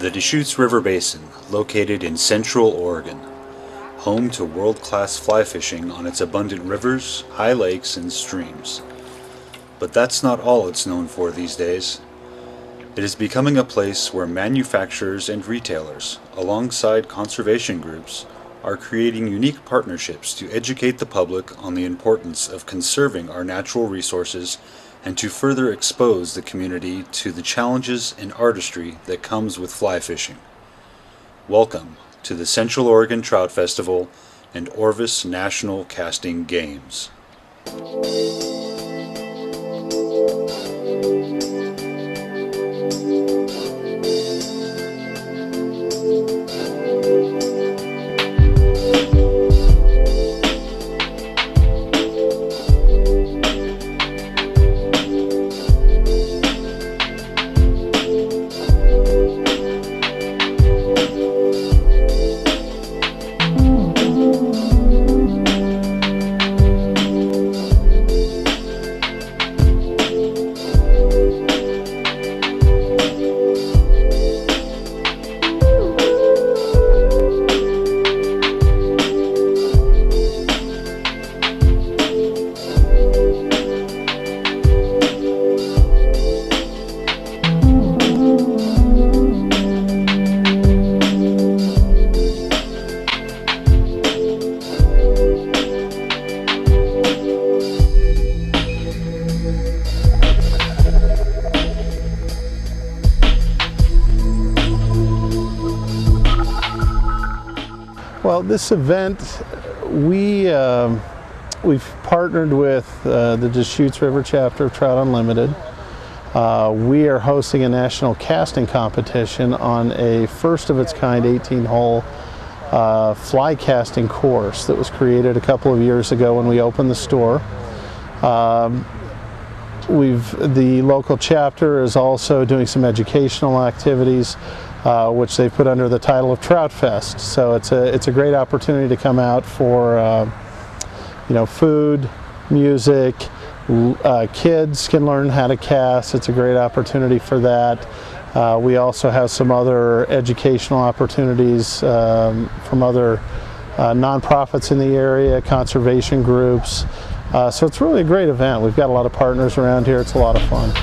The Deschutes River Basin, located in central Oregon, home to world-class fly fishing on its abundant rivers, high lakes, and streams. But that's not all it's known for these days. It is becoming a place where manufacturers and retailers, alongside conservation groups, are creating unique partnerships to educate the public on the importance of conserving our natural resources and to further expose the community to the challenges and artistry that comes with fly fishing. Welcome to the Central Oregon Trout Festival and Orvis National Casting Games. Well, this event, we've partnered with the Deschutes River chapter of Trout Unlimited. We are hosting a national casting competition on a first of its kind 18-hole fly casting course that was created a couple of years ago when we opened the store. The local chapter is also doing some educational activities, which they put under the title of Trout Fest. So it's a great opportunity to come out for food, music. Kids can learn how to cast. It's a great opportunity for that. We also have some other educational opportunities from other nonprofits in the area, conservation groups. So it's really a great event. We've got a lot of partners around here. It's a lot of fun.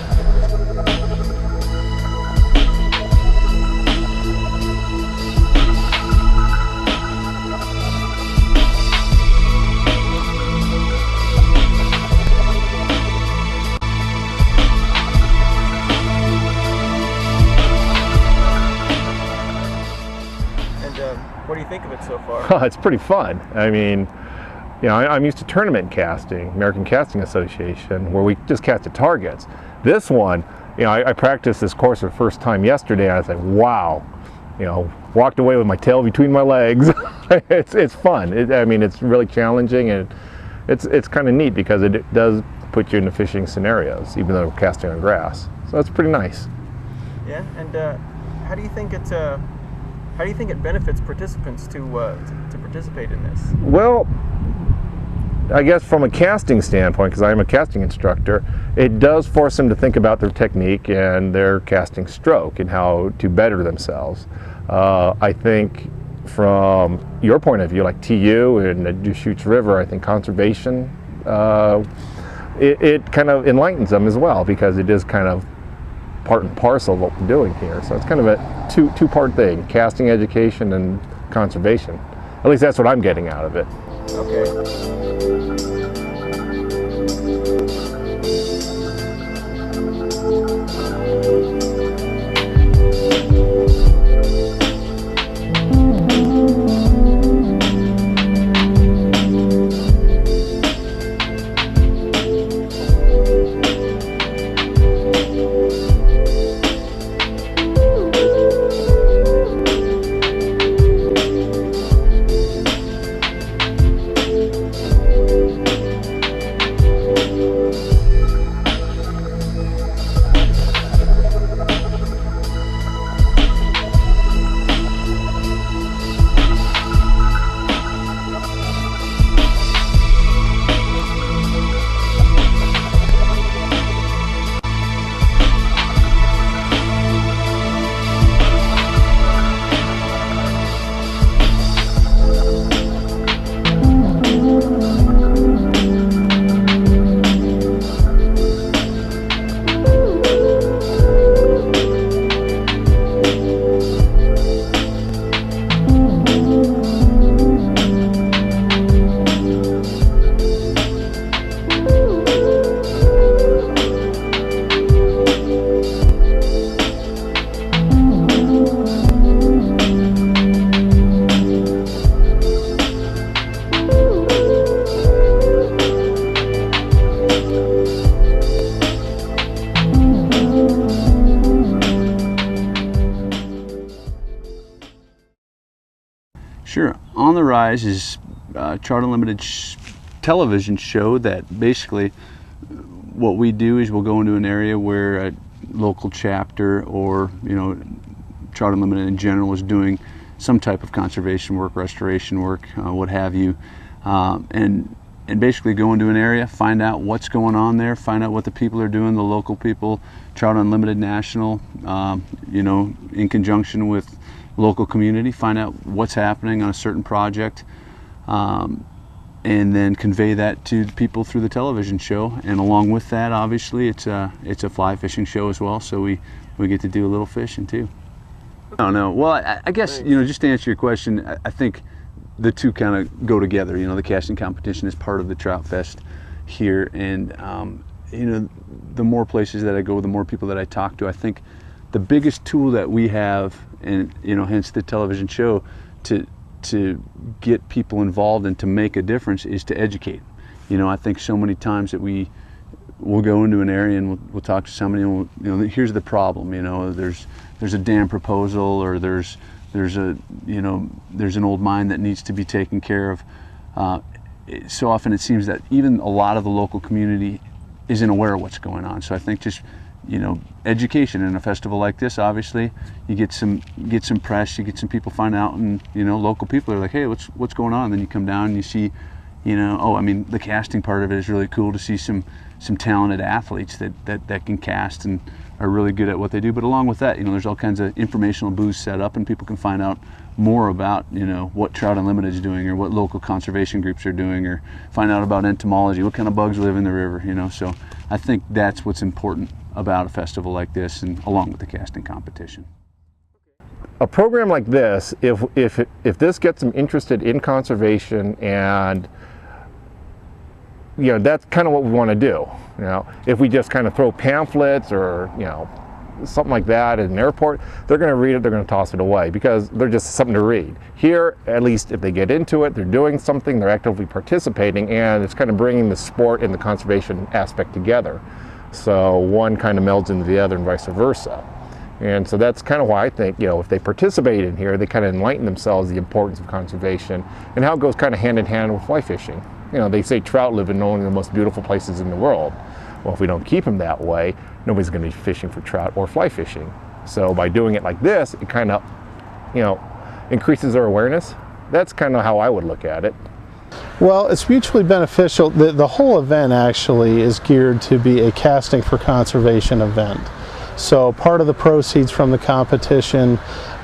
What do you think of it so far? It's pretty fun. I mean, I'm used to tournament casting, American Casting Association, where we just cast at targets. This one, I practiced this course for the first time yesterday, and I was like, wow. Walked away with my tail between my legs. It's fun. It's really challenging, and it's kind of neat because it does put you into fishing scenarios, even though we're casting on grass. So it's pretty nice. Yeah, and how do you think it benefits participants to participate in this? Well, I guess from a casting standpoint, because I am a casting instructor, it does force them to think about their technique and their casting stroke and how to better themselves. I think from your point of view, like TU and the Deschutes River, I think conservation, it kind of enlightens them as well, because it is kind of part and parcel of what we're doing here. So it's kind of a two-part thing, casting education and conservation. At least that's what I'm getting out of it. Okay. Sure. On the Rise is Trout Unlimited television show that basically what we do is we'll go into an area where a local chapter or, you know, Trout Unlimited in general is doing some type of conservation work, restoration work, what have you, and basically go into an area, find out what's going on there, find out what the people are doing, the local people, Trout Unlimited National, you know, in conjunction with local community, find out what's happening on a certain project, and then convey that to people through the television show. And along with that, obviously, it's a fly fishing show as well, so we get to do a little fishing too. I don't know. Well, I guess, you know, just to answer your question, I think the two kind of go together. You know, the casting competition is part of the Trout Fest here, and you know, the more places that I go, the more people that I talk to, I think the biggest tool that we have, and you know, hence the television show, to get people involved and to make a difference is to educate. You know, I think so many times that we'll go into an area and we'll talk to somebody and you know, here's the problem. You know, there's a dam proposal, or there's a, you know, there's an old mine that needs to be taken care of. So often it seems that even a lot of the local community isn't aware of what's going on. So I think just, you know, education in a festival like this, obviously you get some press, you get some people find out, and you know, local people are like, hey, what's going on? And then you come down and you see, you know, oh, I mean, the casting part of it is really cool to see some talented athletes that can cast and are really good at what they do. But along with that, you know, there's all kinds of informational booths set up, and people can find out more about, you know, what Trout Unlimited is doing, or what local conservation groups are doing, or find out about entomology, what kind of bugs live in the river, you know. So I think that's what's important about a festival like this, and along with the casting competition. A program like this, if this gets them interested in conservation, and you know, that's kind of what we want to do. You know, if we just kind of throw pamphlets or, you know, something like that at an airport, they're going to read it, they're going to toss it away because they're just something to read. Here, at least if they get into it, they're doing something, they're actively participating, and it's kind of bringing the sport and the conservation aspect together. So one kind of melds into the other and vice versa. And so that's kind of why I think, you know, if they participate in here, they kind of enlighten themselves the importance of conservation and how it goes kind of hand in hand with fly fishing. You know, they say trout live in one of the most beautiful places in the world. Well, if we don't keep them that way, nobody's going to be fishing for trout or fly fishing. So by doing it like this, it kind of, you know, increases their awareness. That's kind of how I would look at it. Well, it's mutually beneficial. The whole event actually is geared to be a casting for conservation event. So part of the proceeds from the competition,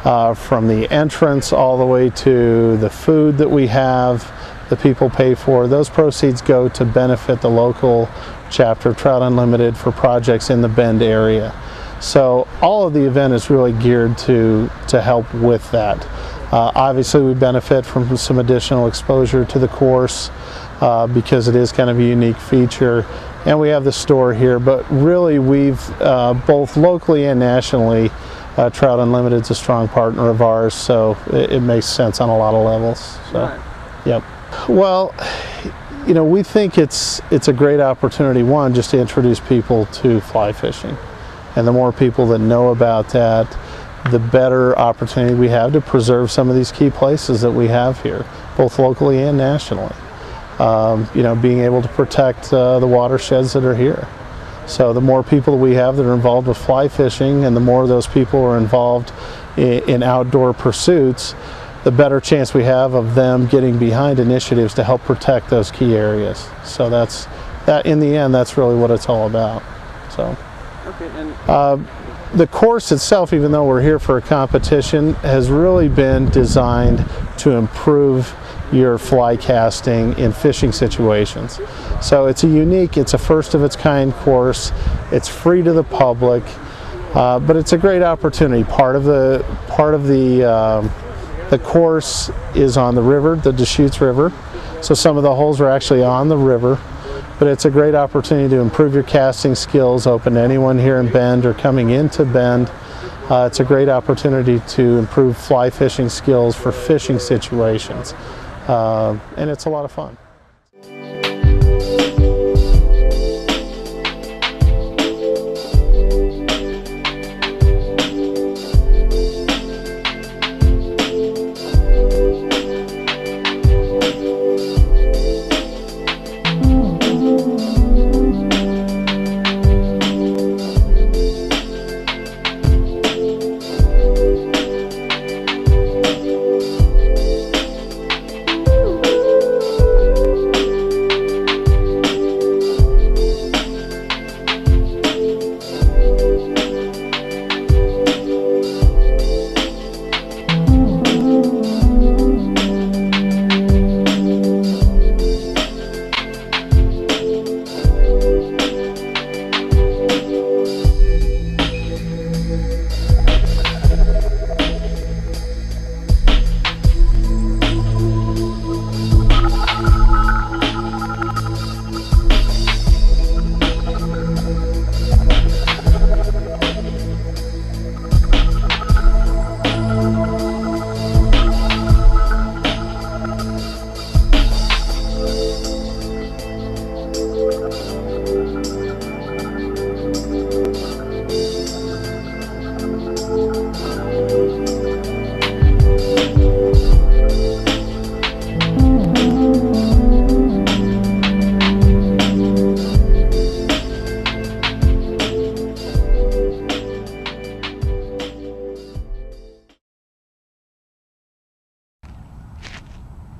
from the entrance all the way to the food that we have, the people pay for, those proceeds go to benefit the local chapter of Trout Unlimited for projects in the Bend area. So all of the event is really geared to help with that. Obviously we benefit from some additional exposure to the course because it is kind of a unique feature, and we have the store here, but really we've both locally and nationally, Trout Unlimited is a strong partner of ours, so it makes sense on a lot of levels. So, Right. Yep. Well, you know, we think it's a great opportunity, one, just to introduce people to fly fishing, and the more people that know about that, the better opportunity we have to preserve some of these key places that we have here, both locally and nationally. You know, being able to protect the watersheds that are here. So the more people we have that are involved with fly fishing, and the more those people are involved in outdoor pursuits, the better chance we have of them getting behind initiatives to help protect those key areas. So that in the end, that's really what it's all about. So. Okay, and the course itself, even though we're here for a competition, has really been designed to improve your fly casting in fishing situations. So it's a first of its kind course. It's free to the public, but it's a great opportunity. Part of the course is on the river, the Deschutes River. So some of the holes are actually on the river. But it's a great opportunity to improve your casting skills, open to anyone here in Bend or coming into Bend. It's a great opportunity to improve fly fishing skills for fishing situations. And it's a lot of fun.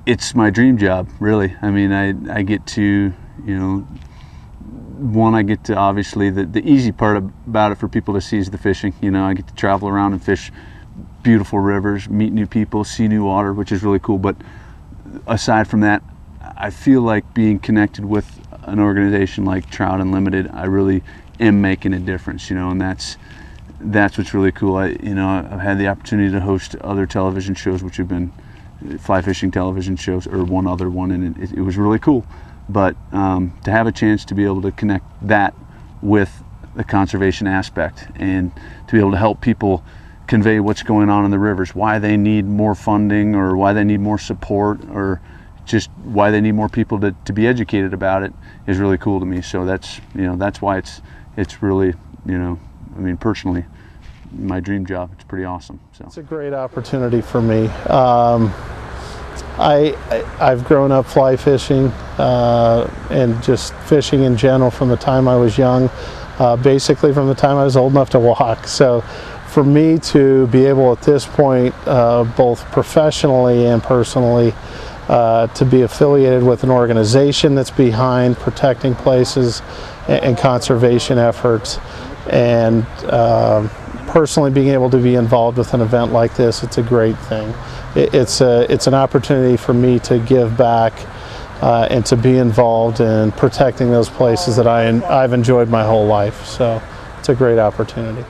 it's my dream job, really. I mean, I get to, you know, I get to, obviously, the easy part about it for people to see is the fishing. You know, I get to travel around and fish beautiful rivers, meet new people, see new water, which is really cool. But aside from that, I feel like being connected with an organization like Trout Unlimited, I really am making a difference, you know, and that's what's really cool. I've had the opportunity to host other television shows, which have been fly fishing television shows, or one other one, and it was really cool. But to have a chance to be able to connect that with the conservation aspect, and to be able to help people convey what's going on in the rivers, why they need more funding, or why they need more support, or just why they need more people to be educated about it, is really cool to me. So that's, you know, that's why it's really, you know, I mean, personally, my dream job. It's pretty awesome. So it's a great opportunity for me. I've grown up fly fishing and just fishing in general from the time I was young, basically from the time I was old enough to walk. So for me to be able at this point, both professionally and personally, to be affiliated with an organization that's behind protecting places and conservation efforts, and personally being able to be involved with an event like this, it's a great thing. It's an opportunity for me to give back and to be involved in protecting those places that I've enjoyed my whole life. So it's a great opportunity.